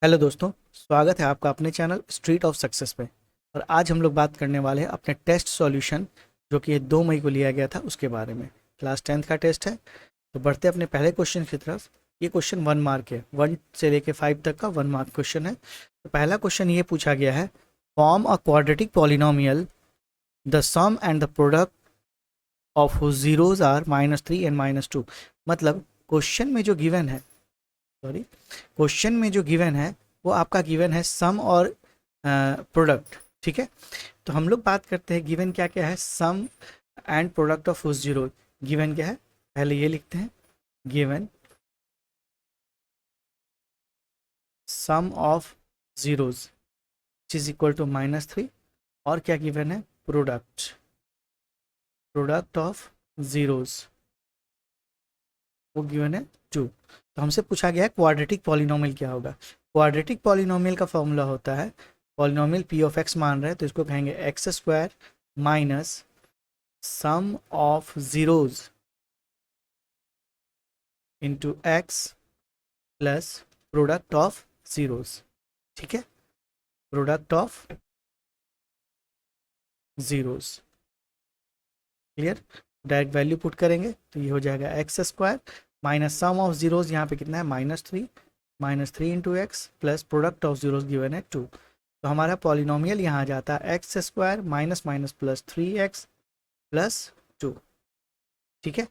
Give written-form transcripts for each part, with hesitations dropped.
Hello दोस्तों, स्वागत है आपका अपने चैनल स्ट्रीट ऑफ सक्सेस पे। और आज हम लोग बात करने वाले हैं अपने टेस्ट सॉल्यूशन जो कि 2 मई को लिया गया था उसके बारे में। क्लास 10th का टेस्ट है। तो बढ़ते अपने पहले क्वेश्चन की तरफ। ये क्वेश्चन 1 मार्क है, 1 से लेके 5 तक का 1 मार्क क्वेश्चन है। तो पहला क्वेश्चन ये पूछा गया है, form a quadratic polynomial the sum and the product of zeros are -3 and -2। मतलब क्वेश्चन में जो गिवन है, सॉरी, क्वेश्चन में जो गिवन है वो आपका गिवन है सम और प्रोडक्ट। ठीक है, तो हम लोग बात करते हैं गिवन क्या क्या है। सम एंड प्रोडक्ट ऑफ उस जीरो। गिवन क्या है, पहले ये लिखते हैं, given sum of zeros is equal to -3। और क्या गिवन है, प्रोडक्ट, प्रोडक्ट ऑफ जीरोज वो गिवन है 2। तो हमसे पूछा गया है क्वाड्रेटिक पॉलिनोमियल क्या होगा। क्वाड्रेटिक पॉलिनोमियल का फॉर्मूला होता है, पॉलिनोमियल पी ऑफ एक्स मान रहे हैं तो इसको कहेंगे x square minus sum of zeros into x plus product of zeros. ठीक है, product of zeros. Clear. Direct value put करेंगे तो ये हो जाएगा x square minus sum of zeros, यहाँ पे कितना है -3, -3 into x plus product of zeros given है 2। तो हमारा पॉलिनोमियल यहाँ आ जाता है x square minus minus plus 3x plus 2। ठीक है,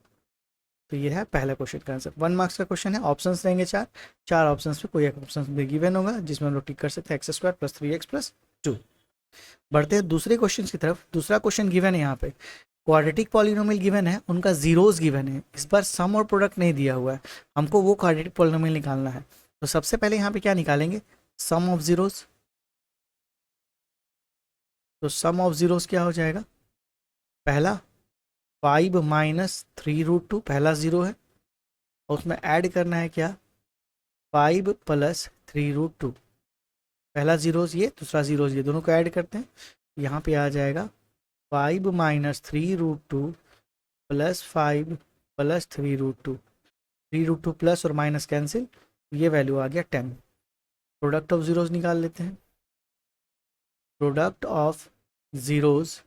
तो ये है पहला क्वेश्चन का आंसर। 1 मार्क्स का क्वेश्चन है, ऑप्शंस रहेंगे चार, चार ऑप्शंस में कोई एक ऑप्शन भी गिवन होगा जिसमें हम लोग टिक कर सकते हैं x square plus 3x plus 2। बढ़ते हैं दूसरे क्वेश्चन की तरफ। दूसरा क्वेश्चन गिवन है यहाँ पे, क्वाड्रेटिक पॉलिनोमियल गिवन है, उनका जीरोस गिवन है। इस बार सम और प्रोडक्ट नहीं दिया हुआ है, हमको वो क्वाड्रेटिक पॉलिनोमियल निकालना है। तो सबसे पहले यहाँ पे क्या निकालेंगे, सम ऑफ जीरोस। तो सम ऑफ जीरोस क्या हो जाएगा, पहला 5 - 3√2 पहला जीरो है, और उसमें ऐड करना है क्या, 5 + 3√2। पहला जीरोस ये, दूसरा जीरोस ये, दोनों को ऐड करते हैं, यहाँ पे आ जाएगा 5 - 3√2 प्लस 5 + 3√2। 3√2 प्लस और माइनस कैंसिल, ये वैल्यू आ गया 10। प्रोडक्ट ऑफ जीरोस निकाल लेते हैं। Product of zeros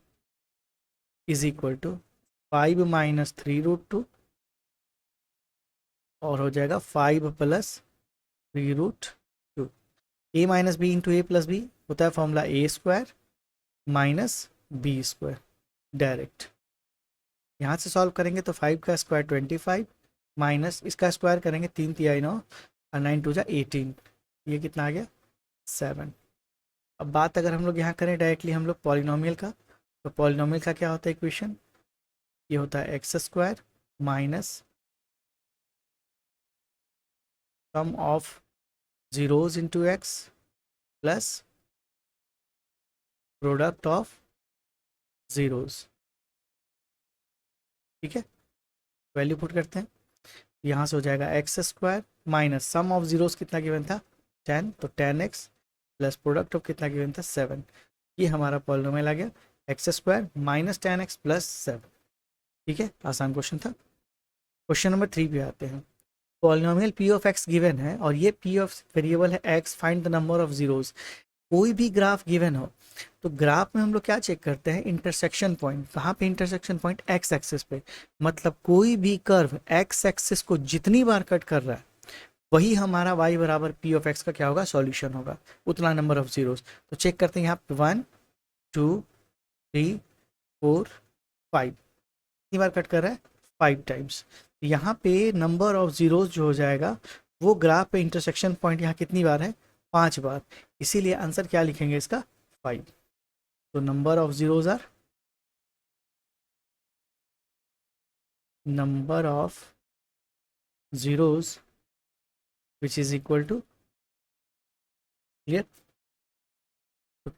is equal to 5 - 3√2 और हो जाएगा 5 + 3√2। A minus b into a plus b होता है formula a square minus b square. Direct यहाँ से सॉल्व करेंगे तो 5 का स्क्वायर 25 माइनस इसका स्क्वायर करेंगे 3 तिहाई 9 और 9 2 जा 18, ये कितना आ गया 7। अब बात अगर हम लोग यहाँ करें डायरेक्टली हम लोग पॉलिनोमियल का, तो पॉलिनोमियल का क्या होता है इक्वेशन, ये होता है x square minus sum of zeros into x plus product of zeros. ठीक है, वैल्यू पुट करते हैं, यहाँ से हो जाएगा x square minus sum of zeros कितना गिवन था 10, तो 10x प्लस प्रोडक्ट ऑफ कितना गिवन था 7। ये हमारा पॉलिनोमियल आ गया x square minus 10x plus 7। ठीक है, आसान क्वेश्चन था। क्वेश्चन नंबर 3 पे आते हैं। Polynomial p of x given है और ये पी ऑफ वेरिएबल है x, find the number of zeros. कोई भी ग्राफ गिवन हो तो ग्राफ में हम लोग क्या चेक करते हैं, इंटरसेक्शन पॉइंट। कहाँ पे इंटरसेक्शन पॉइंट, एक्स एक्सिस पे। मतलब कोई भी कर्व एक्स एक्सिस को जितनी बार कट कर रहा है वही हमारा y बराबर पी ऑफ एक्स का क्या होगा, सॉल्यूशन होगा, उतना नंबर ऑफ जीरोस। तो चेक करते हैं यहाँ पे 1 2 3 4 5, कितनी बार कट कर रहा है 5 टाइम्स। यहाँ पे नंबर ऑफ जीरोस जो हो जाएगा वो ग्राफ पे इंटरसेक्शन पॉइंट यहाँ कितनी बार है, 5 बार। इसीलिए आंसर क्या लिखेंगे इसका 5। तो number of zeros are, number of zeros which is equal to, clear. तो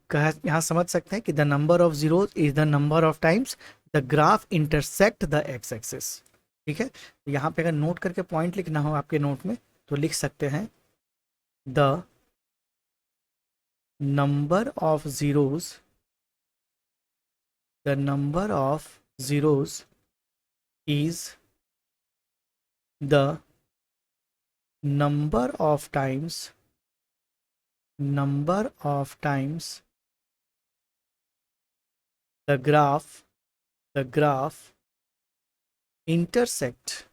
यहाँ समझ सकते हैं कि the number of zeros is the number of times the graph intersect the x axis. ठीक है, तो यहाँ पे अगर नोट करके पॉइंट लिखना हो आपके नोट में तो लिख सकते हैं the number of zeros, the number of zeros is the number of times number of times the graph intersects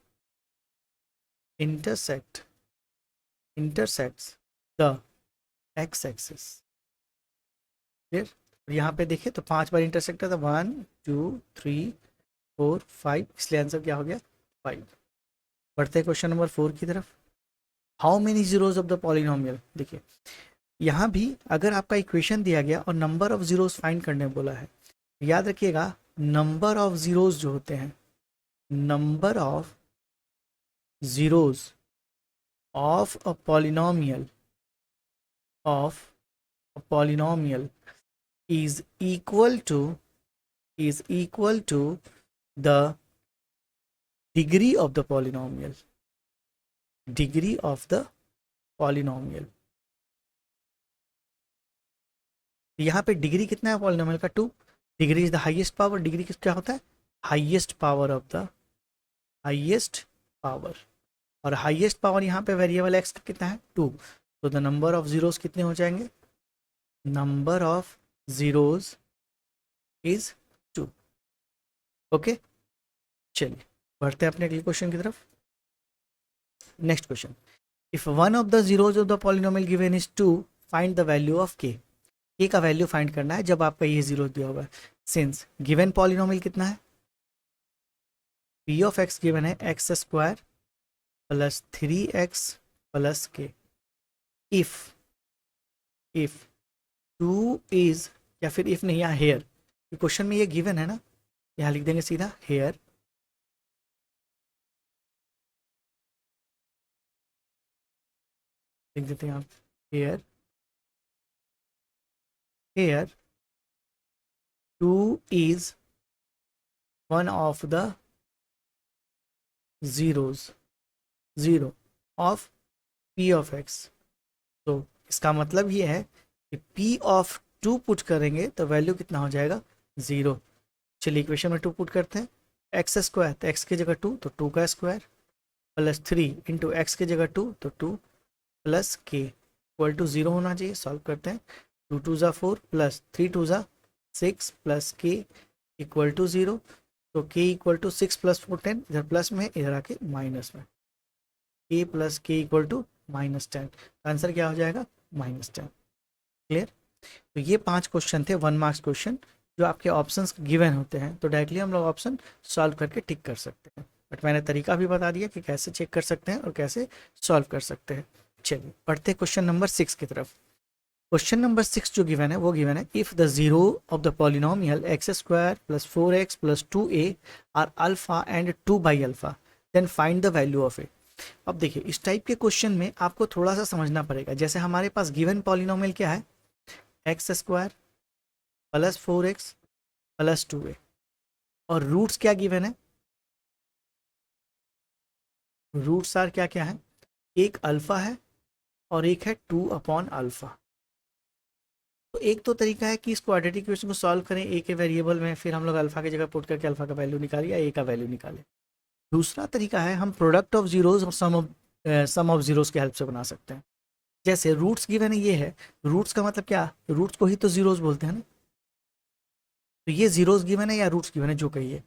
the x-axis। फिर यहाँ पे देखिए तो 5 बार इंटरसेक्ट था, 1 2 3 4 5, इसलिए आंसर क्या हो गया 5। बढ़ते हैं क्वेश्चन नंबर 4 की तरफ। How many zeros of the polynomial. देखिए यहाँ भी अगर आपका इक्वेशन दिया गया और नंबर ऑफ जीरोज फाइंड करने बोला है, याद रखिएगा नंबर ऑफ जीरोज जो होते हैं, number of zeros of a polynomial is equal to the degree of the polynomial, यहाँ पे डिग्री कितना है पॉलिनोमियल का 2, degree is the highest power, degree क्या होता है highest power of the highest power, और हाईएस्ट पावर यहाँ पे वेरिएबल एक्स का कितना है 2, तो द नंबर ऑफ जीरोस कितने हो जाएंगे, number of zeros is 2। Okay चलिए बढ़ते हैं अपने अगले क्वेश्चन की तरफ। Next question, if one of the zeros of the polynomial given is 2, find the value of के। के का वैल्यू फाइंड करना है जब आपका ये जीरो दिया हुआ है। सिंस गिवन पॉलिनोमियल कितना है, पी ऑफ एक्स गिवन है x square plus 3x plus के। इफ 2 इज, या फिर इफ नहीं, यहाँ हेयर, क्वेश्चन में ये गिवन है ना, यहाँ लिख देंगे सीधा हेयर लिख देते हैं आप, hair 2 is one of the zeros of p of x। तो इसका मतलब ये है कि p of 2 पुट करेंगे तो वैल्यू कितना हो जाएगा 0। चलिए इक्वेशन में 2 पुट करते हैं, एक्स स्क्वायर तो एक्स की जगह 2 तो 2 का स्क्वायर प्लस 3 इंटू एक्स की जगह 2 तो 2 प्लस के इक्वल टू 0 होना चाहिए। सॉल्व करते हैं, 2 2 ज़ा 4 प्लस 3 2 ज़ा 6 प्लस के इक्वल टू 0, तो के इक्वल टू 6 प्लस 4 10, इधर प्लस में इधर आके माइनस में, के प्लस के इक्वल टू -10, आंसर क्या हो जाएगा -10। क्लियर। तो ये 5 क्वेश्चन थे 1 मार्क्स क्वेश्चन जो आपके ऑप्शंस गिवन होते हैं, तो डायरेक्टली हम लोग ऑप्शन सॉल्व करके टिक कर सकते हैं, बट मैंने तरीका भी बता दिया कि कैसे चेक कर सकते हैं और कैसे सॉल्व कर सकते हैं। चलिए पढ़ते हैं क्वेश्चन नंबर 6 की तरफ। क्वेश्चन नंबर 6 जो गिवन है वो गिवन है, if the zero of the polynomial x square plus 4x plus 2a are alpha and 2 by alpha, then find the value of a. अब देखिए इस टाइप के क्वेश्चन में आपको थोड़ा सा समझना पड़ेगा। जैसे हमारे पास गिवन पॉलिनोमियल क्या है, x square plus 4x plus 2a, और रूट्स क्या गिवन है, रूट्स आर क्या क्या है, एक अल्फा है और एक है 2 अपॉन अल्फा। तो एक तो तरीका है कि इस क्वाड्रेटिक इक्वेशन को सॉल्व करें ए के वेरिएबल में, फिर हम लोग अल्फा की जगह पुट करके अल्फा का वैल्यू निकालें या ए का वैल्यू निकालें। दूसरा तरीका है हम प्रोडक्ट ऑफ जीरोज और सम ऑफ जीरोज की हेल्प से बना सकते हैं। जैसे रूट्स गिवन है, ये है रूट्स का मतलब क्या, रूट्स को ही तो जीरोज बोलते हैं ना, तो ये जीरोज गिवन है या रूट्स गिवन है जो कहिए।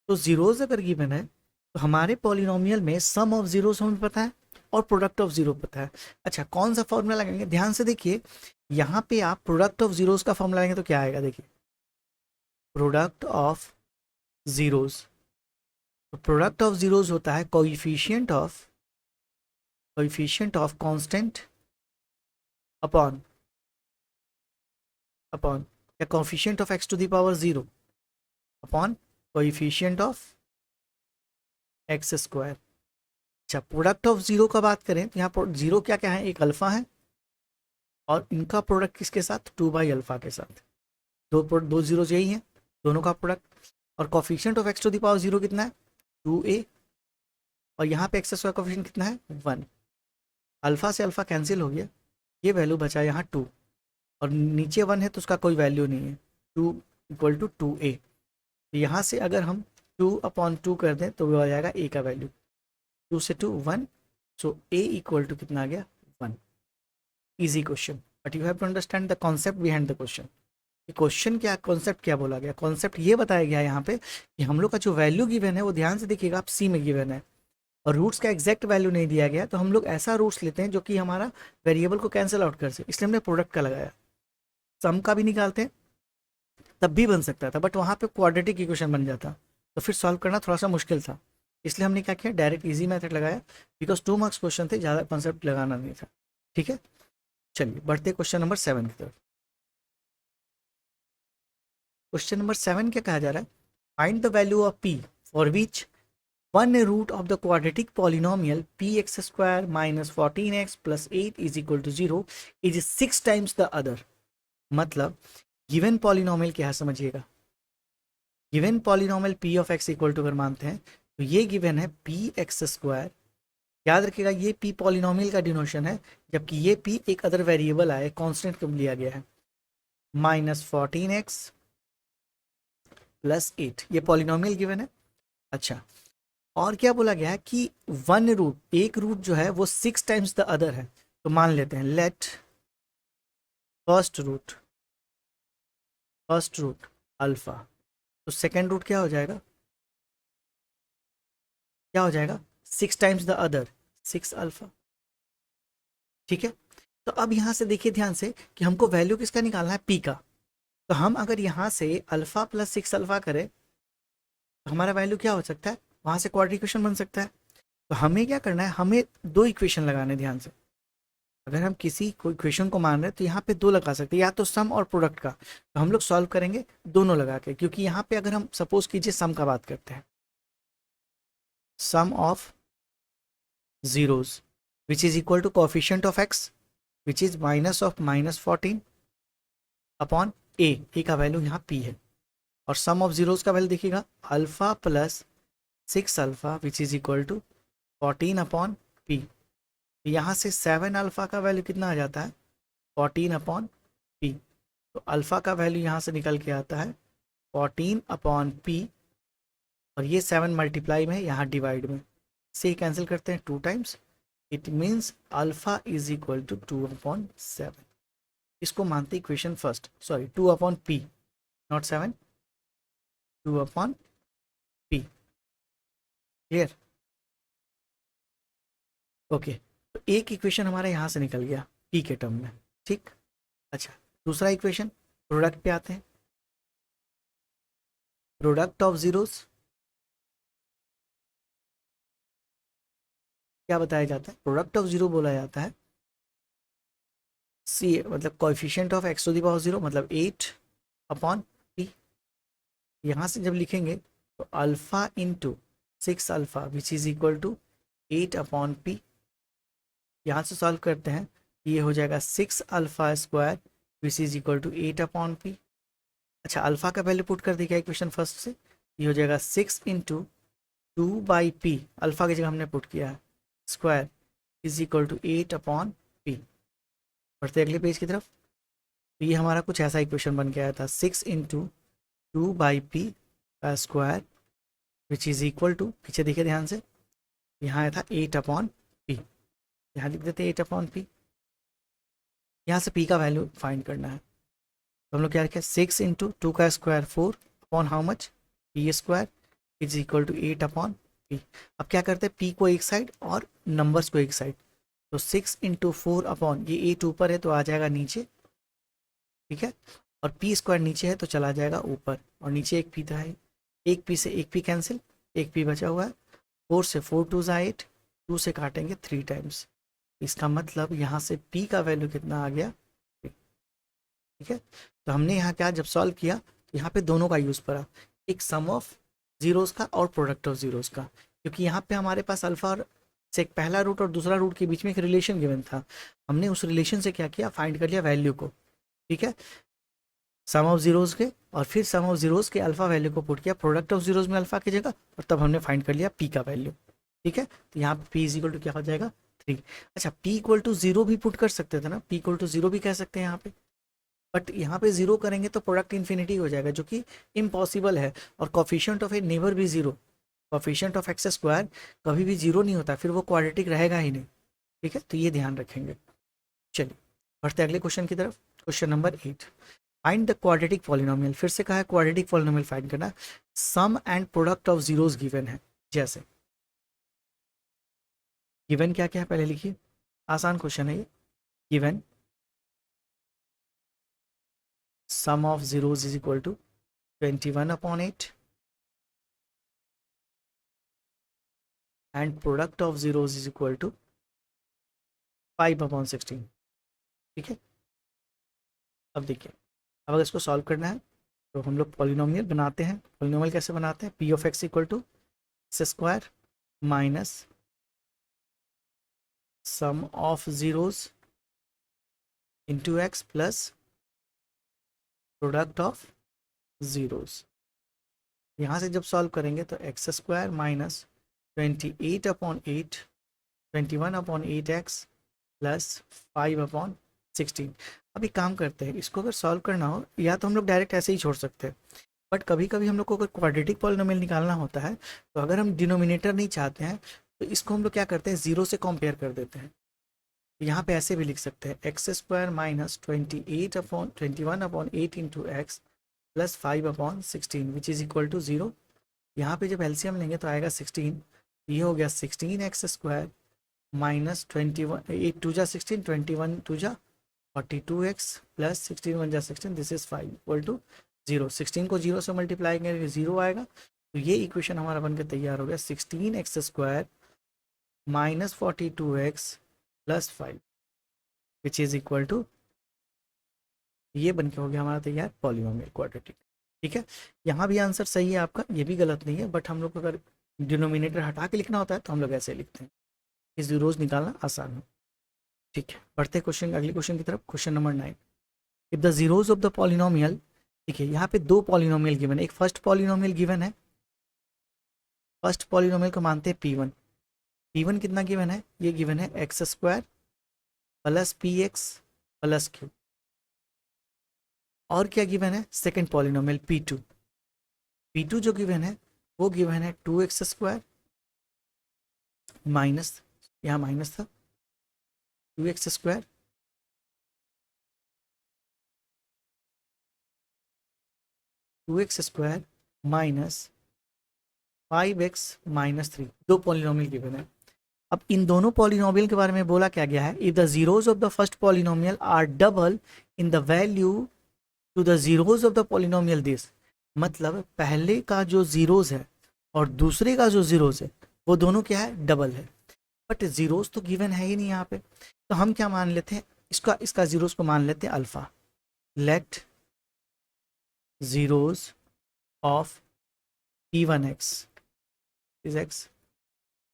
तो जीरोज अगर गिवन है तो हमारे पॉलिनोमियल में सम ऑफ जीरोज हमें पता है और प्रोडक्ट ऑफ जीरो पता है। अच्छा कौन सा फॉर्मूला लगाएंगे, ध्यान से देखिए, यहाँ पे आप प्रोडक्ट ऑफ जीरोज का फॉर्मूला लगाएंगे तो क्या आएगा, देखिए प्रोडक्ट ऑफ जीरोज, तो प्रोडक्ट ऑफ जीरोज होता है कोएफिशिएंट ऑफ कांस्टेंट अपॉन या coefficient of x to the power 0 upon coefficient of x square. अच्छा प्रोडक्ट ऑफ जीरो का बात करें तो यहाँ जीरो क्या क्या है, एक अल्फा है और इनका प्रोडक्ट किसके साथ, 2 बाई अल्फा के साथ, दो जीरोज यही हैं, दोनों का प्रोडक्ट। और coefficient of x to the power 0 कितना है 2a, और यहाँ पे एक्स स्क्वायर कोएफिशिएंट कितना है 1, अल्फा से अल्फा कैंसिल हो गया, ये वैल्यू बचा यहाँ 2, और नीचे 1 है तो उसका कोई वैल्यू नहीं है, 2 इक्वल टू 2a। तो यहाँ से अगर हम 2 अपॉन 2 कर दें तो वो आ जाएगा a का वैल्यू, 2 से 2 1, सो a इक्वल टू कितना आ गया 1। Easy question. But you have to understand the concept behind the question. Question क्या, कॉन्सेप्ट क्या बोला गया, कॉन्सेप्ट ये बताया गया यहाँ पे कि हम लोग का जो वैल्यू गिवन है वो ध्यान से देखिएगा आप सी में गिवन है और रूट्स का एग्जैक्ट वैल्यू नहीं दिया गया, तो हम लोग ऐसा रूट्स लेते हैं जो कि हमारा वेरिएबल को कैंसिल आउट कर सके, इसलिए हमने प्रोडक्ट का लगाया। सम का भी निकालते हैं तब भी बन सकता था, बट वहाँ पे क्वाड्रेटिक इक्वेशन बन जाता, तो फिर सॉल्व करना थोड़ा सा मुश्किल था, इसलिए हमने क्या किया, डायरेक्ट इजी मेथड लगाया, बिकॉज 2 मार्क्स क्वेश्चन थे, ज़्यादा कॉन्सेप्ट लगाना नहीं था। ठीक है, चलिए बढ़ते क्वेश्चन नंबर 7 की तरफ। क्वेश्चन नंबर 7 क्या कहा जा रहा है, find the value of p for which one root of the quadratic polynomial p x square minus 14x plus 8 is equal to 0 is 6 times the other. मतलब गिवन पॉलिनोमियल क्या है समझिएगा, given polynomial p of x equal to अगर मानते हैं तो ये given है पी एक्स स्क्वायर, याद रखिएगा ये पी पॉलिनोमियल का डिनोशन है, जबकि ये पी एक अदर वेरिएबल आए कांस्टेंट कब लिया गया है, माइनस 14x प्लस 8, ये पॉलिनोमियल गिवन है। अच्छा, और क्या बोला गया है कि वन रूट, एक रूट जो है वो 6 टाइम्स द अदर है, तो मान लेते हैं लेट फर्स्ट रूट अल्फा, तो सेकेंड रूट क्या हो जाएगा, क्या हो जाएगा 6 टाइम्स द अदर 6 अल्फा। ठीक है, तो अब यहाँ से देखिए ध्यान से कि हमको वैल्यू किसका निकालना है, पी का, तो हम अगर यहाँ से अल्फा प्लस 6 अल्फा करें तो हमारा वैल्यू क्या हो सकता है, वहाँ से क्वाड्रेटिक इक्वेशन बन सकता है। तो हमें क्या करना है, हमें दो इक्वेशन लगाने, ध्यान से अगर हम किसी कोई इक्वेशन को मान रहे हैं तो यहाँ पे दो लगा सकते हैं, या तो सम और प्रोडक्ट का, तो हम लोग सॉल्व करेंगे दोनों लगा के, क्योंकि यहाँ पे अगर हम सपोज कीजिए सम का बात करते हैं, sum of zeros which is equal to coefficient of x which is minus of minus 14 upon a का वैल्यू यहाँ p है, और सम ऑफ जीरोस का वैल्यू देखिएगा alpha plus 6 alpha which is equal to 14 upon p, यहाँ से 7 alpha का value कितना आ जाता है 14 अपॉन पी, तो अल्फा का वैल्यू यहाँ से निकल के आता है 14 अपॉन पी, और ये 7 मल्टीप्लाई में यहाँ डिवाइड में से कैंसिल करते हैं 2 times, it means alpha is equal to 2 upon 7, इसको मानते equation first, sorry 2 upon p not 7, 2 upon p, clear, okay. तो एक इक्वेशन हमारा यहाँ से निकल गया पी के टर्म में, ठीक। अच्छा, दूसरा इक्वेशन प्रोडक्ट पे आते हैं, प्रोडक्ट ऑफ जीरोस क्या बताया जाता है, प्रोडक्ट ऑफ जीरो बोला जाता है सी, मतलब coefficient of x to the power 0 मतलब 8 अपॉन पी, यहाँ से जब लिखेंगे तो alpha into 6 alpha which is equal to 8 upon p, यहाँ से सॉल्व करते हैं, ये हो जाएगा 6 alpha square which is equal to 8 upon p. अच्छा, अल्फा का वैल्यू पुट कर दिया इक्वेशन फर्स्ट से, ये हो जाएगा 6 इंटू 2 बाई पी, अल्फा की जगह हमने पुट किया है square is equal to 8 upon p. बढ़ते अगले पेज की तरफ, तो ये हमारा कुछ ऐसा इक्वेशन बन के आया था 6 इंटू 2 बाई पी का square which is equal to, पीछे देखिए ध्यान से, यहाँ आया था 8 अपॉन पी, यहाँ लिख देते 8 अपॉन पी, यहाँ से पी का वैल्यू फाइंड करना है, तो हम लोग क्या रखें 6 इंटू 2 का square 4 upon how much p square is equal to 8 upon p. अब क्या करते हैं, पी को एक साइड और नंबर्स को एक साइड, तो 6 इंटू 4 अपॉन, ये 8 ऊपर है तो आ जाएगा नीचे, ठीक है, और पी स्क्वायर नीचे है तो चला जाएगा ऊपर, और नीचे एक पी था है, एक पी से एक पी कैंसिल, एक पी बचा हुआ है, 4 से 4 2 8, 2 से काटेंगे 3 टाइम्स, इसका मतलब यहाँ से पी का वैल्यू कितना आ गया, ठीक है। तो हमने यहाँ क्या जब सॉल्व किया तो यहाँ पे दोनों का यूज़ पड़ा, एक सम ऑफ जीरोस का और प्रोडक्ट ऑफ जीरोस का, क्योंकि यहाँ पे हमारे पास अल्फा और से एक पहला रूट और दूसरा रूट के बीच में एक रिलेशन गिवन था, हमने उस रिलेशन से क्या किया, फाइंड कर लिया वैल्यू को, ठीक है, सम ऑफ जीरोस के, और फिर सम ऑफ जीरोस के अल्फा वैल्यू को पुट किया प्रोडक्ट ऑफ जीरोस में अल्फा की जगह, और तब हमने फाइंड कर लिया पी का वैल्यू, ठीक है। तो यहाँ पे पी इज इक्वल टू क्या हो जाएगा 3। अच्छा, पी इक्वल टू 0 भी पुट कर सकते थे ना, पी इक्वल टू 0 भी कह सकते हैं यहाँ पे, बट यहाँ पे 0 करेंगे तो प्रोडक्ट इन्फिनिटी हो जाएगा, जो कि इम्पॉसिबल है, और कोफिशिएंट ऑफ ए नेवर भी 0, कोफिशिएंट ऑफ एक्स स्क्वायर कभी भी 0 नहीं होता, फिर वो क्वाड्रेटिक रहेगा ही नहीं, ठीक है, तो ये ध्यान रखेंगे। चलिए बढ़ते अगले क्वेश्चन की तरफ। Question number 8, find the quadratic polynomial. फिर से कहा है क्वाड्रेटिक पॉलिनोमियल फाइंड करना। Sum and product of zeros given है। जैसे गिवन क्या क्या है पहले लिखिए, आसान क्वेश्चन है ये। Given sum of zeros is equal to 21/8 and product of zeros is equal to 5/16। ठीक है, अब देखिए, अब अगर इसको सॉल्व करना है तो हम लोग पॉलिनोमियल बनाते हैं। पॉलिनोमियल कैसे बनाते हैं? P of x equal to x square minus sum of zeros into x plus product of zeros. यहाँ से जब सॉल्व करेंगे तो x square minus 28/8 21/8 x plus 5/16। अब एक काम करते हैं, इसको अगर सॉल्व करना हो या तो हम लोग डायरेक्ट ऐसे ही छोड़ सकते हैं, बट कभी कभी हम लोग को अगर क्वाड्रेटिक पॉलिनोमियल निकालना होता है तो अगर हम डिनोमिनेटर नहीं चाहते हैं तो इसको हम लोग क्या करते हैं, जीरो से कंपेयर कर देते हैं। तो यहाँ पे ऐसे भी लिख सकते हैं x square minus 21/8 into x plus 5/16 which is equal to 0। यहाँ पे जब एलसीएम लेंगे तो आएगा 16। ये हो गया 16x स्क्वायर माइनस 21 8 2 जा 16 21 2 जा 42x प्लस 16 1 जा 16 दिस इज 5 इक्वल टू 0। 16 को 0 से मल्टीप्लाई करेंगे 0 आएगा। तो ये इक्वेशन हमारा बनकर तैयार हो गया 16x square minus 42x plus 5 which is equal to, ये बन के हो गया हमारा तैयार पॉलिनोमियल क्वाड्रेटिक। ठीक है, यहाँ भी आंसर सही है आपका, ये भी गलत नहीं है, बट हम लोग को अगर डिनोमिनेटर हटा के लिखना होता है तो हम लोग ऐसे लिखते हैं, इस जीरोस निकालना आसान है। ठीक है, बढ़ते क्वेश्चन अगले क्वेश्चन की तरफ। Question number 9, if the zeros of the polynomial. ठीक है, यहाँ पे दो पॉलिनोमियल गिवन है। एक फर्स्ट पॉलिनोमियल गिवन है, फर्स्ट पॉलिनोमियल को मानते हैं P1। P1 कितना गिवन है? ये गिवन है x square plus P x plus Q. और क्या गिवन है? Second polynomial P2। P2 जो गिवन है वो गिवन है 2x स्क्वायर माइनस, यहाँ माइनस था, 2x square minus 5x minus 3। दो पॉलिनोमियल गिवन है। अब इन दोनों पॉलिनोमियल के बारे में बोला क्या गया है, if the zeros of the first polynomial are double in the value to the zeros of the polynomial this. मतलब पहले का जो जीरोस है और दूसरे का जो जीरोस है वो दोनों क्या है, डबल है। बट जीरोस तो गिवन है ही नहीं यहाँ पे, तो हम क्या मान लेते हैं, इसका जीरोस को मान लेते हैं alpha. Let zeros of P1x is x,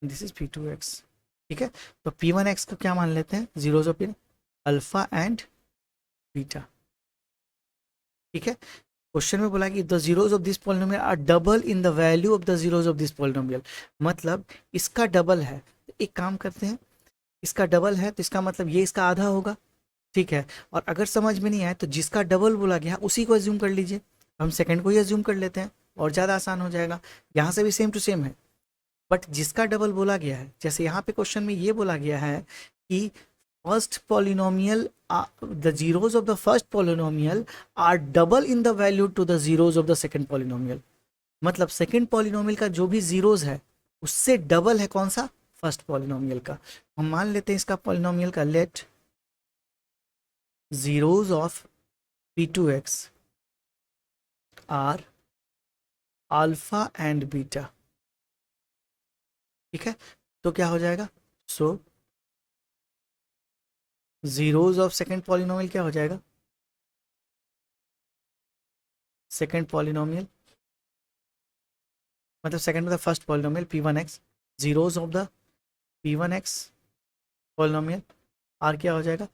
this is P2x। ठीक है, तो P1x को क्या मान लेते हैं, zeros of alpha and beta. ठीक है, क्वेश्चन में बोला कि the zeros of this polynomial are double in the value of the zeros of this polynomial. मतलब इसका डबल है, एक काम करते हैं, इसका डबल है तो इसका मतलब ये इसका आधा होगा। ठीक है, और अगर समझ में नहीं आए तो जिसका डबल बोला गया उसी को एज्यूम कर लीजिए। हम सेकंड को ही एज्यूम कर लेते हैं और ज़्यादा आसान हो जाएगा। यहाँ से भी सेम टू सेम है, बट जिसका डबल बोला गया है, जैसे यहाँ पे क्वेश्चन में ये बोला गया है कि first polynomial the zeros of the first polynomial are double in the value to the zeros of the second polynomial. मतलब सेकंड पॉलिनोमियल का जो भी जीरोस है उससे डबल है कौन सा, फर्स्ट पॉलिनोमियल का। हम मान लेते हैं इसका पॉलिनोमियल का, let zeros of P2x are alpha and beta. ठीक है, तो क्या हो जाएगा, so zeros of second polynomial क्या हो जाएगा, सेकंड पॉलिनोमियल मतलब सेकंड मतलब first polynomial P1x, zeros of the P1x polynomial are क्या हो जाएगा,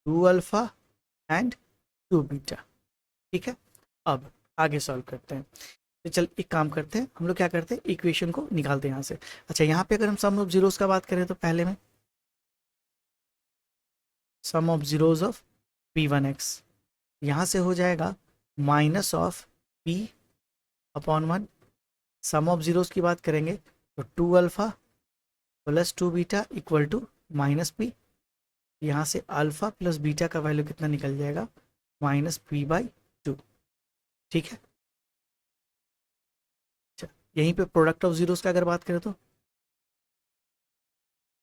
2 अल्फा एंड 2 बीटा। ठीक है, अब आगे सॉल्व करते हैं। तो चल एक काम करते हैं, हम लोग क्या करते हैं, इक्वेशन को निकालते हैं यहाँ से। अच्छा, यहाँ पे अगर हम सम ऑफ जीरोस का बात करें तो पहले में सम ऑफ जीरोस ऑफ P1x यहाँ से हो जाएगा minus of P/1। Sum of zeros की बात करेंगे तो 2 alpha plus 2 beta equal to minus P। यहाँ से अल्फा प्लस बीटा का वैल्यू कितना निकल जाएगा, -p/2। ठीक है, अच्छा यहीं पे प्रोडक्ट ऑफ जीरोस का अगर बात करें तो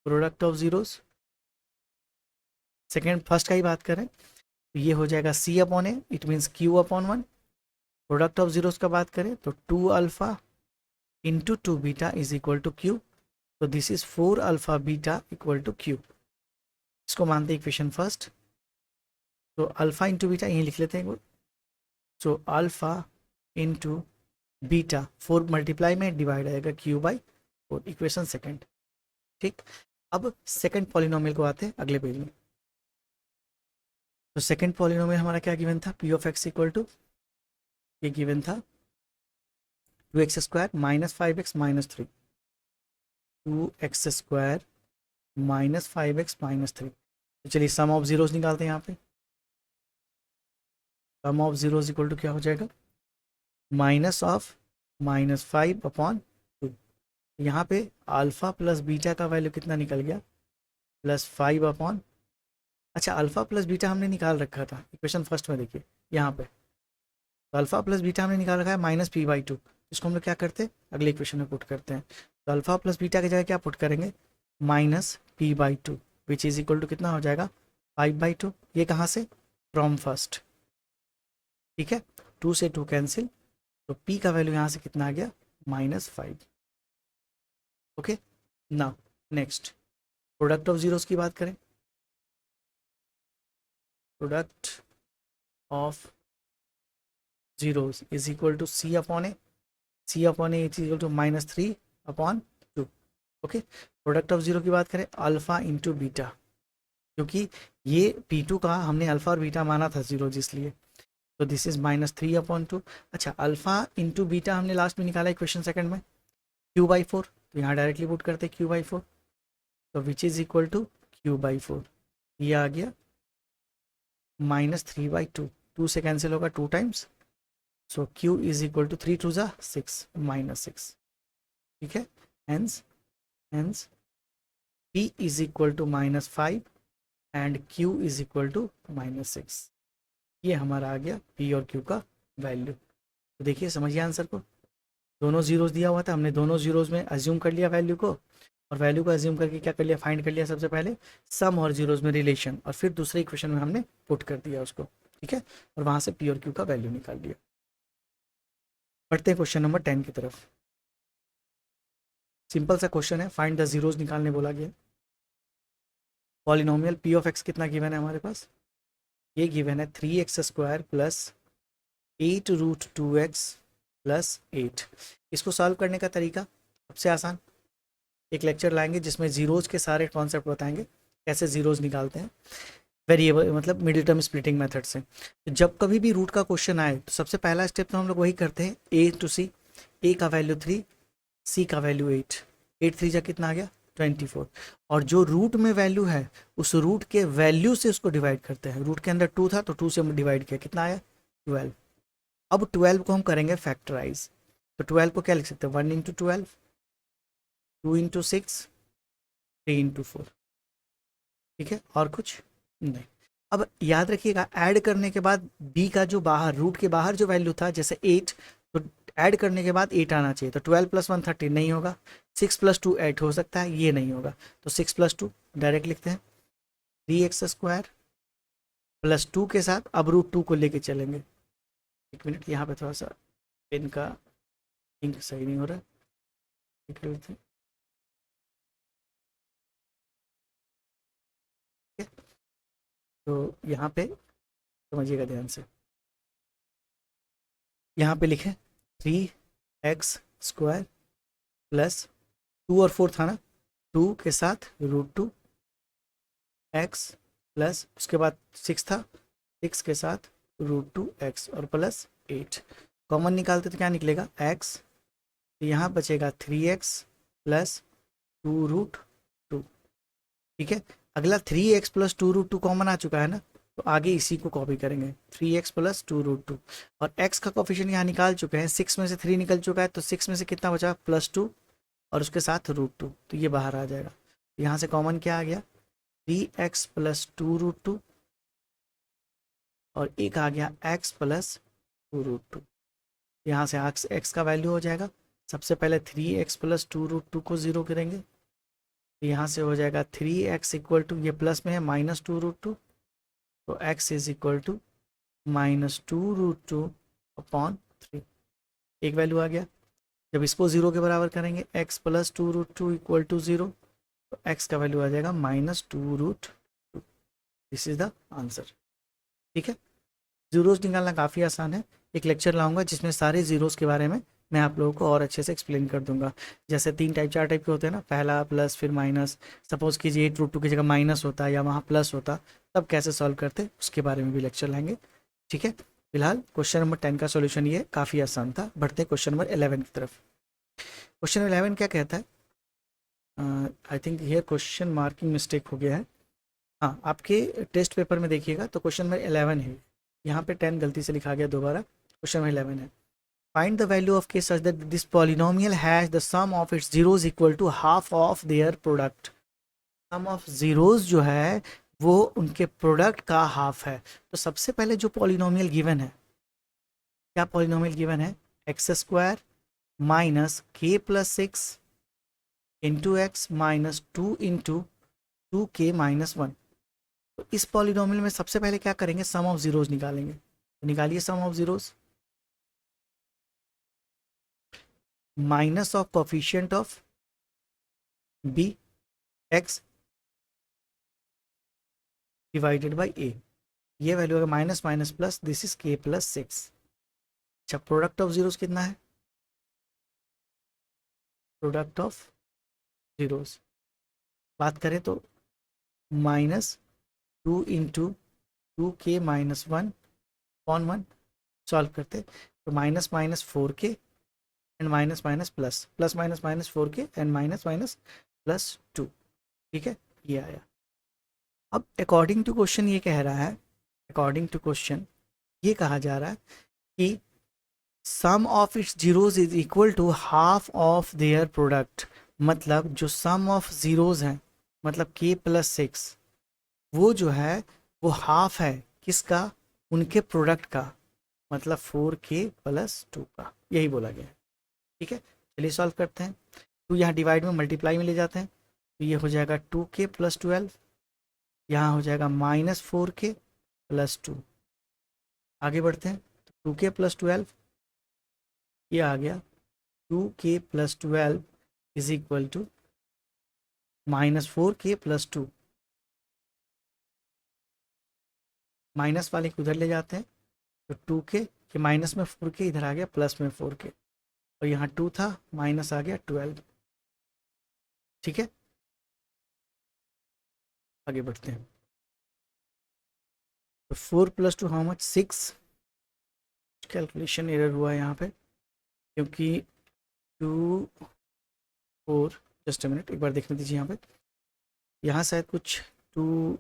product of zeros second first का ही बात करें तो ये हो जाएगा c/a, it means q/1। Product of zeros का बात करें तो 2 alpha into 2 beta is equal to q, तो this is 4 alpha beta equal to q। इसको मानते हैं इक्वेशन फर्स्ट, तो अल्फा इंटू बीटा यहीं लिख लेते हैं। So alpha into beta 4 multiply में डिवाइड आएगा q/4, इक्वेशन सेकंड। ठीक, अब सेकंड पॉलिनोमियल को आते हैं अगले पेज में। तो सेकंड पॉलिनोमियल हमारा क्या गिवन था, p of x equal to, ये गिवन था 2x² - 5x - 3, 2x² - 5x - 3। तो चलिए सम ऑफ जीरोस निकालते हैं। यहाँ पे सम ऑफ जीरोस इक्वल टू क्या हो जाएगा, -5/2। यहाँ पे अल्फा प्लस बीटा का वैल्यू कितना निकल गया, +5 अच्छा अल्फा प्लस बीटा हमने निकाल रखा था इक्वेशन फर्स्ट में, देखिए यहाँ पे तो अल्फा प्लस बीटा हमने निकाल रखा है -p/2। इसको हम लोग क्या करते हैं, अगले इक्वेशन में पुट करते हैं। तो अल्फा प्लस बीटा की जगह क्या पुट करेंगे, -p/2 which is equal to कितना हो जाएगा 5/2। ये कहाँ से, फ्रॉम फर्स्ट। ठीक है, 2 से 2 कैंसिल, तो p का वैल्यू यहाँ से कितना आ गया, -5। Okay, now next product of zeros की बात करें। Product of zeros is equal to c/a, c/a is equal to -3/2। Okay, product of zero की बात करें, अल्फा इंटू बीटा, क्योंकि ये p2 का हमने अल्फा और बीटा माना था जीरो इसलिए, तो दिस इज -3/2। अच्छा अल्फा इंटू बीटा हमने लास्ट में निकाला इक्वेशन सेकंड में q/4, तो यहाँ डायरेक्टली पुट करते q/4, तो विच इज इक्वल टू q/4, ये आ गया -3/2, 2 से कैंसिल होगा 2 times, so q is equal to 3 2 ज़ा 6 -6। ठीक है, hence p is equal to -5 and q is equal to -6। ये हमारा आ गया p और q का वैल्यू। तो देखिए समझिए आंसर को, दोनों जीरोस दिया हुआ था, हमने दोनों जीरोस में अज्यूम कर लिया वैल्यू को, और वैल्यू को अज्यूम करके क्या कर लिया, फाइंड कर लिया सबसे पहले सम और जीरोस में रिलेशन, और फिर दूसरे इक्वेशन में हमने पुट कर दिया उसको। ठीक है, और वहाँ से p और q का वैल्यू निकाल लिया। बढ़ते हैं क्वेश्चन नंबर 10 की तरफ। सिंपल सा क्वेश्चन है, फाइंड द जीरोस निकालने बोला गया। पॉलिनोमियल p ऑफ x कितना गिवन है हमारे पास, ये गिवन है 3x² प्लस 8√2x प्लस 8। इसको सॉल्व करने का तरीका सबसे आसान, एक लेक्चर लाएंगे जिसमें जीरोज के सारे कॉन्सेप्ट बताएंगे, कैसे जीरोज निकालते हैं वेरिएबल, मतलब मिडिल टर्म स्प्लिटिंग मेथड से। तो जब कभी भी रूट का क्वेश्चन आए तो सबसे पहला स्टेप तो हम लोग वही करते हैं, a to c, a का वैल्यू 3, c का वैल्यू 8, 8 3 जा कितना आ गया 24, और जो रूट में वैल्यू है उस रूट के वैल्यू से उसको डिवाइड करते हैं। रूट के अंदर 2 था तो 2 से डिवाइड किया, कितना आया 12। अब 12 को हम करेंगे फैक्टराइज, तो 12 को क्या लिख सकते हैं, 1 इंटू 12, 2 इंटू 6, 3 इंटू 4। ठीक है, और कुछ नहीं। अब याद रखिएगा ऐड करने के बाद b का जो बाहर रूट के बाहर जो वैल्यू था, जैसे 8, तो ऐड करने के बाद 8 आना चाहिए, तो 12 + 1 13 नहीं होगा, 6 + 2 8 हो सकता है, ये नहीं होगा, तो 6 + 2 डायरेक्ट लिखते हैं, 3x² प्लस 2 के साथ अब √2 को लेके चलेंगे। एक मिनट, यहाँ पे थोड़ा सा पेन का इंक सही नहीं हो रहा, लिख लेते हैं। तो यहाँ पे समझिएगा ध्यान से, यहाँ पे लिखे 3x² प्लस 2 और 4 था ना, 2 के साथ √2 x प्लस उसके बाद 6 था, 6 के साथ √2 x और प्लस 8। कॉमन निकालते तो क्या निकलेगा x, तो यहाँ बचेगा 3x प्लस 2√2। ठीक है, अगला 3x प्लस 2√2 कॉमन आ चुका है ना, तो आगे इसी को कॉपी करेंगे, 3x प्लस 2√2, और x का कोफिशिएंट यहाँ निकाल चुके हैं, 6 में से 3 निकल चुका है, तो 6 में से कितना बचा +2 और उसके साथ √2, तो ये बाहर आ जाएगा। यहाँ से कॉमन क्या आ गया 3x प्लस 2√2 और एक आ गया x प्लस 2√2। यहाँ से x का वैल्यू हो जाएगा, सबसे पहले 3x प्लस 2√2 को ज़ीरो करेंगे, यहाँ से हो जाएगा 3x इक्वल टू, ये प्लस में है, -2√2, तो x is equal to -2√2 upon 3, एक वैल्यू आ गया। जब इसको ज़ीरो के बराबर करेंगे, x प्लस 2√2 इक्वल टू 0, तो x का वैल्यू आ जाएगा -2√2। This is the answer. ठीक है, ज़ीरोज़ निकालना काफ़ी आसान है। एक लेक्चर लाऊंगा जिसमें सारे ज़ीरोज़ के बारे में मैं आप लोगों को और अच्छे से एक्सप्लेन कर दूंगा। जैसे 4 टाइप के होते हैं ना, पहला प्लस फिर माइनस, सपोज़ कीजिए 8√2 की जगह माइनस होता या वहाँ प्लस होता, तब कैसे सॉल्व करते उसके बारे में भी लेक्चर लाएंगे। ठीक है, फिलहाल क्वेश्चन नंबर 10 का सॉल्यूशन ये काफ़ी आसान था। बढ़ते हैं क्वेश्चन नंबर 11 की तरफ। क्वेश्चन 11 क्या कहता है, आई थिंक ये क्वेश्चन मार्किंग मिस्टेक हो गया है। हाँ, आपके टेस्ट पेपर में देखिएगा तो क्वेश्चन नंबर 11 है, यहाँ पे 10 गलती से लिखा गया दोबारा, क्वेश्चन नंबर 11 है। Find the value of k such that this polynomial has the sum of its zeros equal to half of their product. Sum of zeros जो है वो उनके प्रोडक्ट का हाफ है। तो सबसे पहले जो पॉलिनोमियल गिवन है, क्या पॉलिनोमियल गिवन है, x² माइनस के plus 6 into x minus 2 into 2k minus 1। तो इस पॉलिनोमियल में सबसे पहले क्या करेंगे, सम ऑफ जीरोज निकालेंगे। तो निकालिए sum of zeros, minus of coefficient of b x divided by a, ये वैल्यू है minus minus plus, this is k plus 6। अच्छा, प्रोडक्ट ऑफ जीरोज कितना है, प्रोडक्ट ऑफ जीरोज बात करें तो -2 into 2k minus 1 upon 1, solve करते तो minus minus 4k and minus minus plus, plus minus minus 4k and minus minus plus 2। ठीक है, ये आया। अब अकॉर्डिंग टू क्वेश्चन ये कह रहा है, अकॉर्डिंग टू क्वेश्चन ये कहा जा रहा है कि sum of its zeros is equal to half of their product. मतलब जो सम ऑफ जीरोज हैं, मतलब k प्लस 6, वो जो है वो हाफ है किसका, उनके प्रोडक्ट का, मतलब 4k प्लस 2 का, यही बोला गया है। ठीक है, चलिए सॉल्व करते हैं। तो यहाँ डिवाइड में मल्टीप्लाई में ले जाते हैं, तो ये हो जाएगा 2k प्लस 12, यहाँ हो जाएगा -4k प्लस 2। आगे बढ़ते हैं, तो 2k प्लस 12 ये आ गया, 2k plus 12 is equal to -4k plus 2। Minus वाले को उधर ले जाते हैं, तो 2k के माइनस में 4k इधर आ गया प्लस में 4k, और यहाँ 2 था, माइनस आ गया 12। ठीक है, आगे बढ़ते हैं। तो 4 plus 2 how much, 6। Calculation error हुआ है यहाँ पे, क्योंकि 2 4, जस्ट अ मिनट एक बार देखने दीजिए। यहाँ पे यहाँ शायद कुछ 2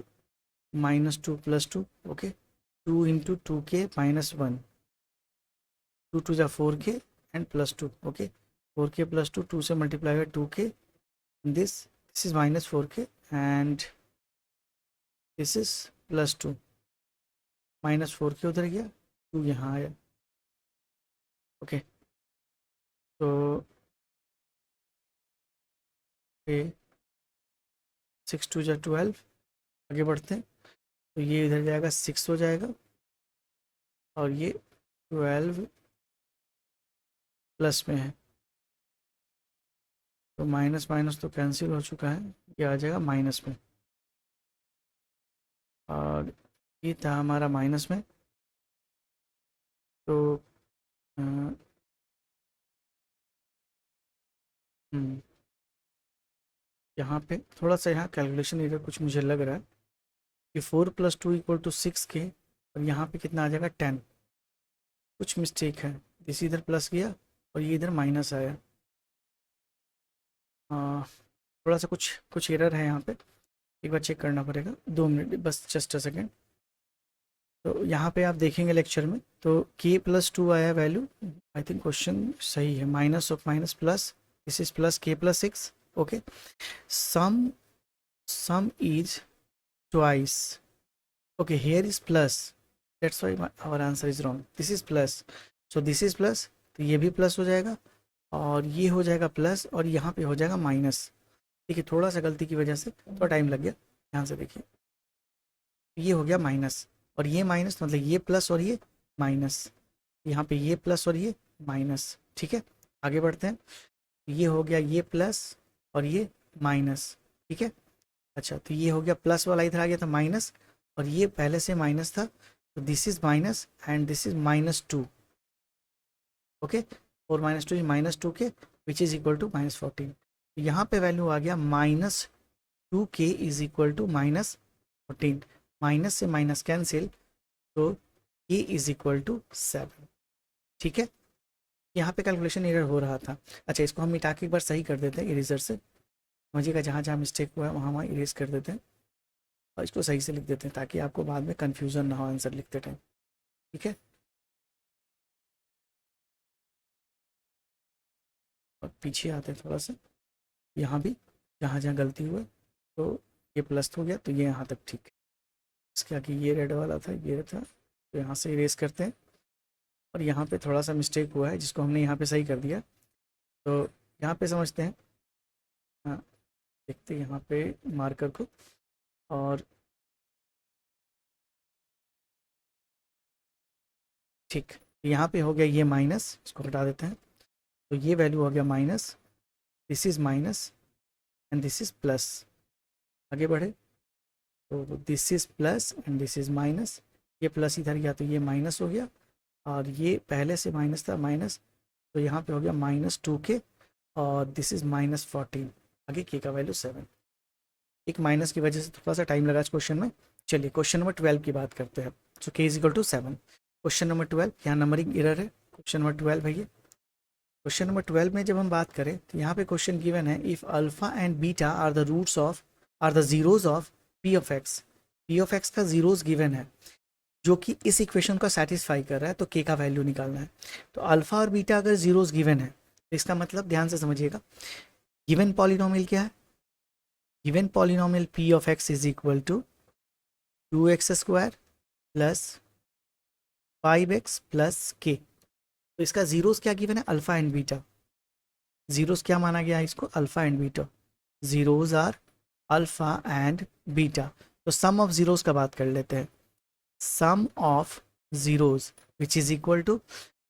-2 plus 2, okay, 2 into 2k minus 1, 2 2 जा 4k and plus 2, okay, 4k plus 2, 2 से मल्टीप्लाई हुआ 2k, this is -4k and this is plus 2, -4k उधर गया, 2 यहाँ आया। ओके, तो 6 2 जा 12, आगे बढ़ते हैं। तो ये इधर जाएगा 6 हो जाएगा, और ये 12 प्लस में है, तो माइनस माइनस तो कैंसिल हो चुका है, ये आ जाएगा माइनस में, और ये था हमारा माइनस में। तो यहाँ पे थोड़ा सा यहाँ कैलकुलेशन इधर कुछ मुझे लग रहा है कि 4 प्लस 2 इक्वल टू 6k, और यहाँ पे कितना आ जाएगा 10, कुछ मिस्टेक है, इसी इधर प्लस गया और ये इधर माइनस आया। थोड़ा सा कुछ कुछ एरर है यहाँ पे, एक बार चेक करना पड़ेगा, 2 मिनट बस, जस्ट अ सेकेंड। तो यहाँ पे आप देखेंगे लेक्चर में, तो k प्लस 2 आया वैल्यू, आई थिंक क्वेश्चन सही है, minus of minus plus, this is plus k plus 6, okay. Some is twice. Okay, here is plus, that's why our answer is wrong. This is plus, so this is plus, तो ये भी plus हो जाएगा और ये हो जाएगा plus और यहाँ पे हो जाएगा माइनस। देखिए थोड़ा सा गलती की वजह से थोड़ा टाइम लग गया, ध्यान से देखिए, ये हो गया माइनस और ये माइनस, मतलब ये प्लस और ये माइनस, यहाँ पे ये प्लस और ये माइनस। ठीक है, आगे बढ़ते हैं। ये हो गया ये प्लस और ये माइनस। ठीक है, अच्छा तो ये हो गया प्लस वाला इधर आ गया था माइनस और ये पहले से माइनस था, तो this is minus and this is -2। Okay, 4 - 2 is -2 के विच इज इक्वल टू -14। यहाँ पे वैल्यू आ गया -2k is equal to -14। Minus से माइनस कैंसिल, तो k इज इक्वल टू 7। ठीक है, यहाँ पे कैलकुलेशन एरर हो रहा था। अच्छा, इसको हम मिटा के एक बार सही कर देते हैं इरेजर से, समझिएगा जहाँ जहाँ मिस्टेक हुआ है वहाँ वहाँ इरेज कर देते हैं और इसको सही से लिख देते हैं ताकि आपको बाद में कन्फ्यूज़न ना हो आंसर लिखते टाइम। ठीक है, और पीछे आते हैं थोड़ा सा, यहाँ भी जहाँ जहाँ गलती हुआ तो ये प्लस हो गया, तो ये यहाँ तक ठीक है। इसके आगे ये रेड वाला था, ये था, तो यहाँ से इरेज करते हैं और यहाँ पे थोड़ा सा मिस्टेक हुआ है जिसको हमने यहाँ पे सही कर दिया, तो यहाँ पे समझते हैं। हाँ, देखते हैं यहाँ पे मार्कर को, और ठीक, यहाँ पे हो गया ये माइनस, इसको हटा देते हैं, तो ये वैल्यू हो गया minus, this is minus and this is plus. आगे बढ़े तो this is plus and this is minus, ये प्लस इधर गया तो ये माइनस हो गया और ये पहले से माइनस था माइनस, तो यहाँ पे हो गया -2k और दिस इज़ -14। आगे k का वैल्यू 7। एक माइनस की वजह से थोड़ा सा टाइम लगा इस क्वेश्चन में। चलिए क्वेश्चन नंबर 12 की बात करते हैं। So k is equal to 7। Question number 12, यहाँ नंबरिंग एरर है। क्वेश्चन नंबर 12 भैया, क्वेश्चन नंबर 12 में जब हम बात करें तो यहाँ पे क्वेश्चन गिवन है, if alpha and beta are the roots of, are the zeros of p of x। p of x का जीरोज गिवन है जो कि इस इक्वेशन को सेटिस्फाई कर रहा है, तो k का वैल्यू निकालना है। तो अल्फा और बीटा अगर जीरोज गिवन है तो इसका मतलब ध्यान से समझिएगा, गिवन पॉलिनोमियल क्या है, given polynomial p of x is equal to 2x² plus 5x plus k। तो इसका जीरोस क्या गिवन है, अल्फा एंड बीटा। जीरोस क्या माना गया है इसको, alpha and beta. Zeros are alpha and beta. तो सम ऑफ जीरोस का बात कर लेते हैं। Sum of zeros which is equal to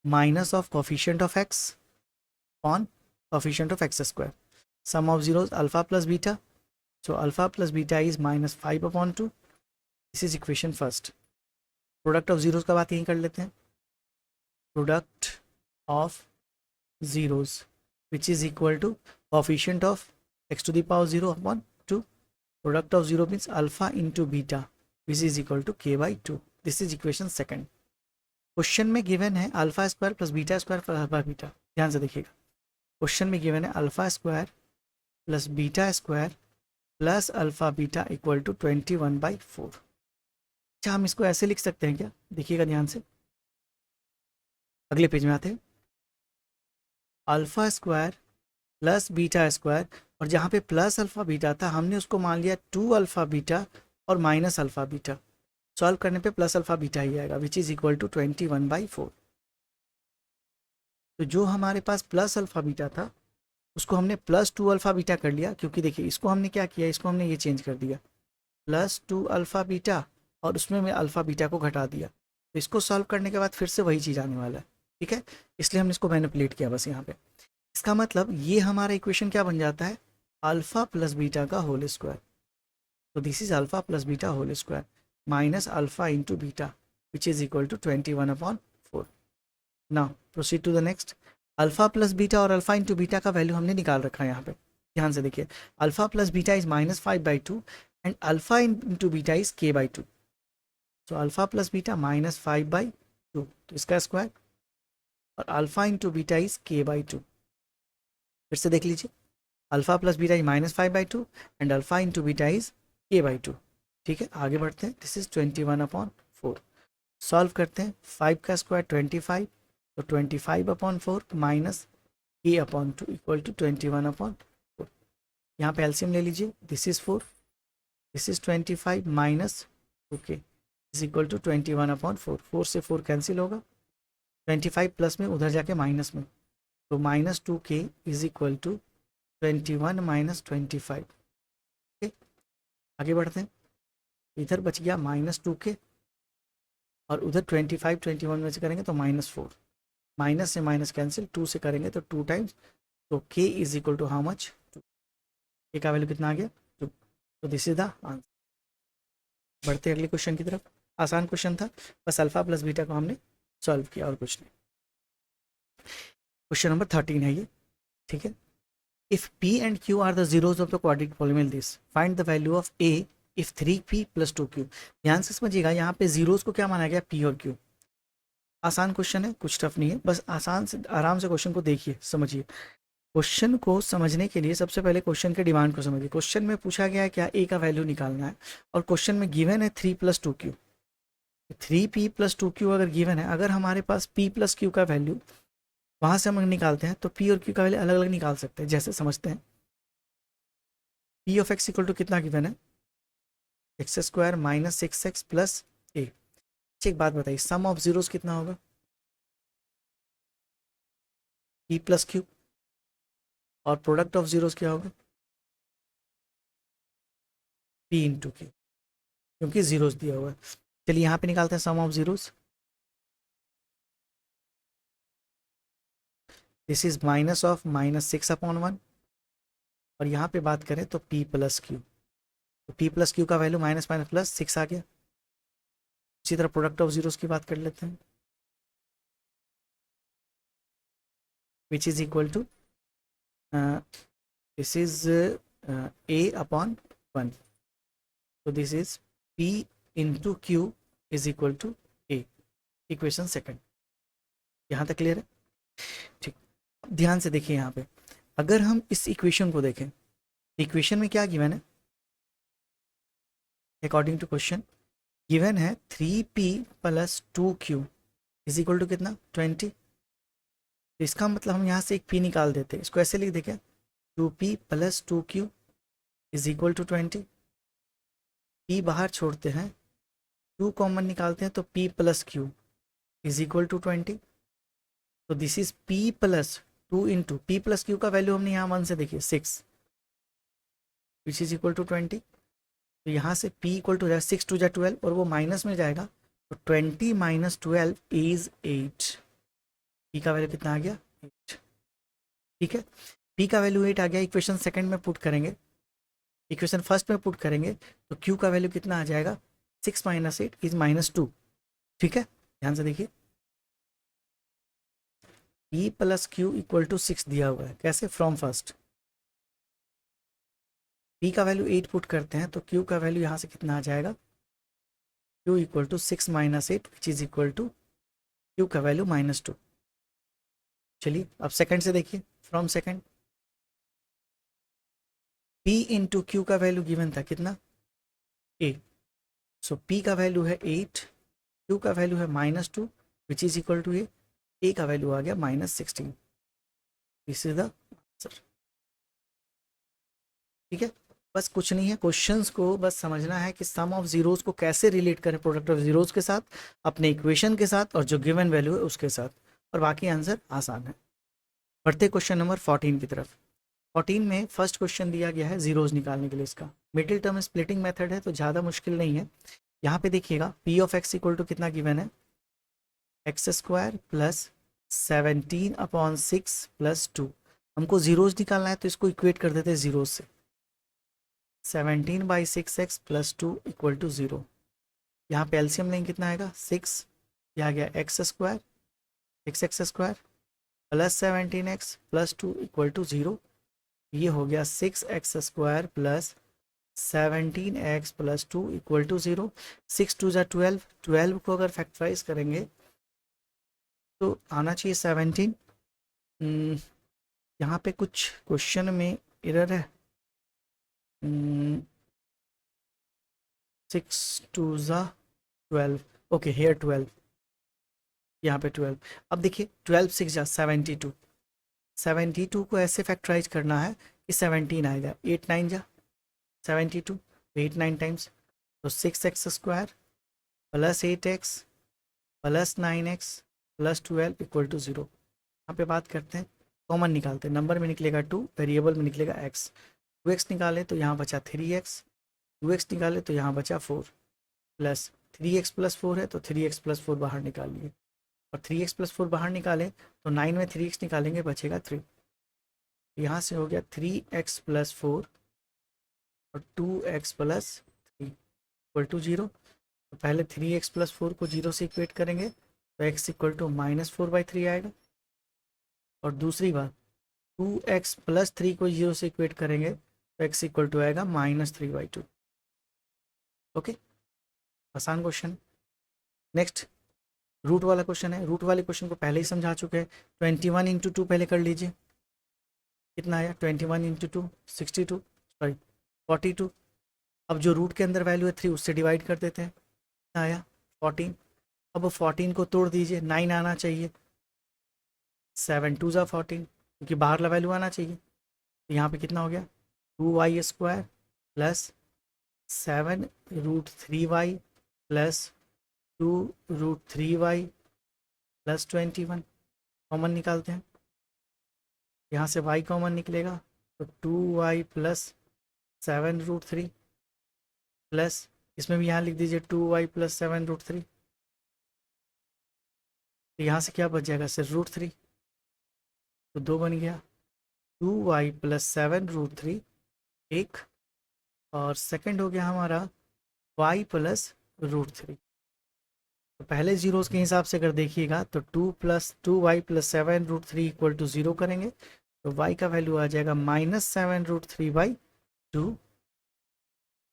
minus of coefficient of x on coefficient of x²। Sum of zeros alpha plus beta, so alpha plus beta is -5/2। This is equation first. Product of zeros का बात यहीं कर लेते हैं। Product of zeros which is equal to coefficient of x⁻0/2। Product of zero means alpha into beta which is equal to k/2। This is equation second. Question में given है alpha square plus beta square plus alpha beta. ध्यान से देखिएगा, question में given है alpha square plus beta square plus alpha beta equal to 21/4। अच्छा, हम इसको ऐसे लिख सकते हैं क्या, देखिएगा ध्यान से, अगले पेज में आते हैं। Alpha square plus beta square, और जहाँ पे प्लस अल्फा बीटा था हमने उसको मान लिया 2 अल्फा बीटा और माइनस अल्फा बीटा। सॉल्व करने पे प्लस अल्फा बीटा ही आएगा विच इज़ इक्वल टू 21/4। तो जो हमारे पास प्लस अल्फा बीटा था उसको हमने +2 अल्फा बीटा कर लिया, क्योंकि देखिए इसको हमने क्या किया, इसको हमने ये चेंज कर दिया +2 अल्फा बीटा और उसमें मैं अल्फा बीटा को घटा दिया। तो इसको सॉल्व करने के बाद फिर से वही चीज़ आने वाला है। ठीक है, इसलिए हमने इसको मैनिपुलेट किया बस यहाँ पे। इसका मतलब ये हमारा इक्वेशन क्या बन जाता है, अल्फा प्लस बीटा का होल स्क्वायर। तो this is alpha plus beta whole square minus alpha into beta which is equal to 21/4। Now proceed to the next. Alpha plus beta और अल्फा इंटू बीटा का value हमने निकाल रखा है यहाँ पे। ध्यान से देखिए, alpha plus beta is -5/2 and alpha into beta is k/2। तो अल्फा प्लस बीटा -5/2, तो इसका स्क्वायर, और alpha into beta is k/2। फिर से देख लीजिए, alpha plus beta is -5/2 and alpha into beta is k/2। ठीक है, आगे बढ़ते हैं। This is 21/4। सॉल्व करते हैं, 5 का स्क्वायर 25, तो 25/4 माइनस k/2 इक्वल टू 21/4। यहाँ पे एलसीएम ले लीजिए, this is 4 this is 25 minus 2k is equal to 21/4। 4 से 4 कैंसिल होगा, 25 प्लस में उधर जाके माइनस में, तो -2k is equal to 21 minus 25। Okay, आगे बढ़ते हैं। इधर बच गया -2k और उधर 25 21 में से करेंगे तो -4, माइनस से माइनस कैंसिल, 2 से करेंगे तो 2 टाइम्स, तो k is equal to how much, 2। k का वैल्यू कितना आ गया, 2। तो दिस इज द आंसर। बढ़ते अगले क्वेश्चन की तरफ। आसान क्वेश्चन था, बस अल्फा प्लस बीटा को हमने सॉल्व किया और कुछ नहीं। क्वेश्चन नंबर 13 है ये, ठीक है। If p and q are the zeros of the quadratic polynomial this, find the value of a if 3p + 2q। ध्यान से समझिएगा, यहाँ पे जीरोज को क्या माना गया, p और q। आसान क्वेश्चन है, कुछ टफ नहीं है, बस आसान से आराम से क्वेश्चन को देखिए, समझिए। क्वेश्चन को समझने के लिए सबसे पहले क्वेश्चन के डिमांड को समझिए। क्वेश्चन में पूछा गया है क्या, a का वैल्यू निकालना है, और क्वेश्चन में गिवन है 3 + 2q। 3p + 2q अगर गिवन है, अगर हमारे पास p + q का वैल्यू वहां से हम निकालते हैं, तो p और q का वैल्यू अलग अलग निकाल सकते हैं। जैसे समझते हैं, p of x equal to कितना गिवन है, x² - 6x + a। एक बात बताइए, सम ऑफ जीरोस कितना होगा, p + q, और प्रोडक्ट ऑफ जीरोस क्या होगा, p × q, क्योंकि जीरोस दिया हुआ है। चलिए यहाँ पे निकालते हैं sum of zeros. This is minus of -6/1, और यहाँ पे बात करें तो p + q, तो p + q का वैल्यू माइनस माइनस प्लस 6 आ गया। इसी तरह प्रोडक्ट ऑफ जीरोस की बात कर लेते हैं, which is equal to this is a/1, तो this is p × q is equal to a। Equation second, यहाँ तक क्लियर है, ठीक। ध्यान से देखिए यहाँ पे, अगर हम इस इक्वेशन को देखें, इक्वेशन में क्या गिवन है, अकॉर्डिंग टू क्वेश्चन गिवन है 3p + 2q is equal to कितना, 20। तो इसका मतलब हम यहाँ से एक p निकाल देते हैं, इसको ऐसे लिख दें क्या, 2p + 2q is equal to 20। p बाहर छोड़ते हैं, 2 कॉमन निकालते हैं, तो p + q is equal to 20। तो this is p + 2 × p + q का वैल्यू हमने यहाँ 1 से देखिए 6, विच इज इक्वल टू 20। तो यहाँ से p इक्वल टू 6 × 2 = 12, और वो माइनस में जाएगा, तो 20 - 12 इज 8। p का वैल्यू कितना आ गया, 8। ठीक है, p का वैल्यू 8 आ गया। इक्वेशन सेकंड में पुट करेंगे, इक्वेशन फर्स्ट में पुट करेंगे, तो q का वैल्यू कितना आ जाएगा, 6 - 8 इज -2। ठीक है, ध्यान से देखिए, p + q इक्वल टू 6 दिया हुआ है, कैसे, फ्रॉम फर्स्ट p का वैल्यू 8 पुट करते हैं, तो q का वैल्यू यहाँ से कितना आ जाएगा, q equal to 6 - 8 which is equal to q का वैल्यू -2। चलिए अब सेकंड से देखिए, फ्रॉम सेकंड p × q का वैल्यू गिवन था कितना, a। सो p का वैल्यू है 8, q का वैल्यू है -2 which is equal to a का वैल्यू आ गया -16। This is the answer. ठीक है, बस कुछ नहीं है, क्वेश्चंस को बस समझना है कि सम ऑफ जीरोस को कैसे रिलेट करें प्रोडक्ट ऑफ जीरोस के साथ, अपने इक्वेशन के साथ, और जो गिवन वैल्यू है उसके साथ, और बाकी आंसर आसान है। बढ़ते क्वेश्चन नंबर 14 की तरफ। 14 में फर्स्ट क्वेश्चन दिया गया है जीरोस निकालने के लिए, इसका मिडिल टर्म स्प्लिटिंग मेथड है, तो ज़्यादा मुश्किल नहीं है। यहाँ पे देखिएगा p of x equal to कितना गिवन है, x² + 17/6 + 2। हमको जीरोस निकालना है, तो इसको इक्वेट कर देते हैं जीरोस से, 17/6x + 2 = 0। यहाँ पे एलसीएम लेंगे कितना आएगा, 6, यह आ गया x² 6x² + 17x + 2 = 0। ये हो गया 6x² + 17x + 2 = 0। 6 × 2 = 12, 12 को अगर फैक्टराइज करेंगे तो आना चाहिए 17। यहाँ पे कुछ क्वेश्चन में एरर है, 6 × 2 = 12, ओके हेयर 12, यहाँ पे 12। अब देखिए 12 6 जा 72, 72 को ऐसे फैक्टराइज करना है कि 17 आएगा, 8 9 जा 72 8 9 टाइम्स, तो 6x² plus 8x plus 9x plus 12 equal to 0। यहाँ पे बात करते हैं, कॉमन निकालते हैं, नंबर में निकलेगा 2, वेरिएबल में निकलेगा x। 2x निकाले तो यहाँ बचा 3x, 2x निकाले तो यहाँ बचा 4, प्लस 3x प्लस 4 है तो 3x प्लस 4 बाहर निकालिए, और 3x प्लस 4 बाहर निकालें तो 9 में 3x निकालेंगे बचेगा 3। यहाँ से हो गया 3x प्लस 4 और 2x प्लस 3 इक्वल टू 0। तो पहले 3x प्लस 4 को 0 से इक्वेट करेंगे तो x इक्वल टू -4/3 आएगा, और दूसरी बात 2x प्लस 3 को 0 से इक्वेट करेंगे तो x इक्वल टू आएगा -3/2। ओके, आसान क्वेश्चन। नेक्स्ट रूट वाला क्वेश्चन है। रूट वाले क्वेश्चन को पहले ही समझा चुके हैं। 21 इंटू 2 पहले कर लीजिए, कितना आया 21 इंटू 2 62, सॉरी 42। अब जो रूट के अंदर वैल्यू है 3 उससे डिवाइड कर देते हैं, कितना आया 14। अब 14 को तोड़ दीजिए, 9 आना चाहिए, 7 2 ज़ा 14, क्योंकि बाहर ला वैल्यू आना चाहिए। तो यहाँ पे कितना हो गया 2y² plus 7√3y plus 2√3y plus 21। Common निकालते हैं, यहाँ से y कॉमन निकलेगा तो 2y प्लस 7√3 प्लस, इसमें भी यहाँ लिख दीजिए 2y प्लस 7√3। तो यहाँ से क्या बच जाएगा सिर्फ √3, तो 2 बन गया। 2y प्लस 7√3 एक, और सेकंड हो गया हमारा y प्लस √3। तो पहले जीरोस के हिसाब से अगर देखिएगा तो 2y प्लस 7√3 इक्वल टू 0 करेंगे तो y का वैल्यू आ जाएगा -7√3/2,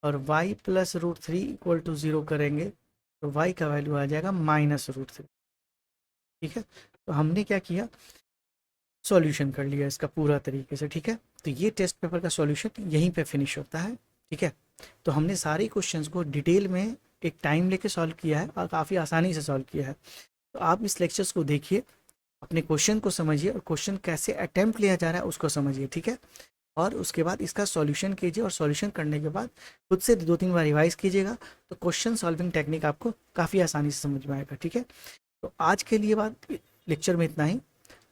और y प्लस √3 इक्वल टू 0 करेंगे तो y का वैल्यू आ जाएगा -√3। ठीक है, तो हमने क्या किया, सॉल्यूशन कर लिया इसका पूरा तरीके से। ठीक है, तो ये टेस्ट पेपर का सॉल्यूशन यहीं पे फिनिश होता है। ठीक है, तो हमने सारे क्वेश्चंस को डिटेल में एक टाइम लेके सॉल्व किया है और काफ़ी आसानी से सॉल्व किया है। तो आप इस लेक्चर्स को देखिए, अपने क्वेश्चन को समझिए और क्वेश्चन कैसे अटेम्प्ट लिया जा रहा है उसको समझिए। ठीक है, और उसके बाद इसका सॉल्यूशन कीजिए, और सॉल्यूशन करने के बाद खुद से 2-3 बार रिवाइज कीजिएगा तो क्वेश्चन सॉल्विंग टेक्निक आपको काफ़ी आसानी से समझ में आएगा। ठीक है, तो आज के लिए बात लेक्चर में इतना ही।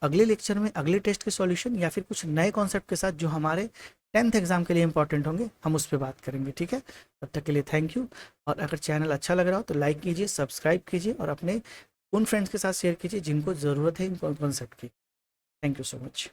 अगले लेक्चर में अगले टेस्ट के सॉल्यूशन या फिर कुछ नए कॉन्सेप्ट के साथ जो हमारे 10th एग्जाम के लिए इंपॉर्टेंट होंगे, हम उस पर बात करेंगे। ठीक है, तब तक के लिए थैंक यू। और अगर चैनल अच्छा लग रहा हो तो लाइक कीजिए, सब्सक्राइब कीजिए, और अपने उन फ्रेंड्स के साथ शेयर कीजिए जिनको ज़रूरत है इन कॉन्सेप्ट की। Thank you so much.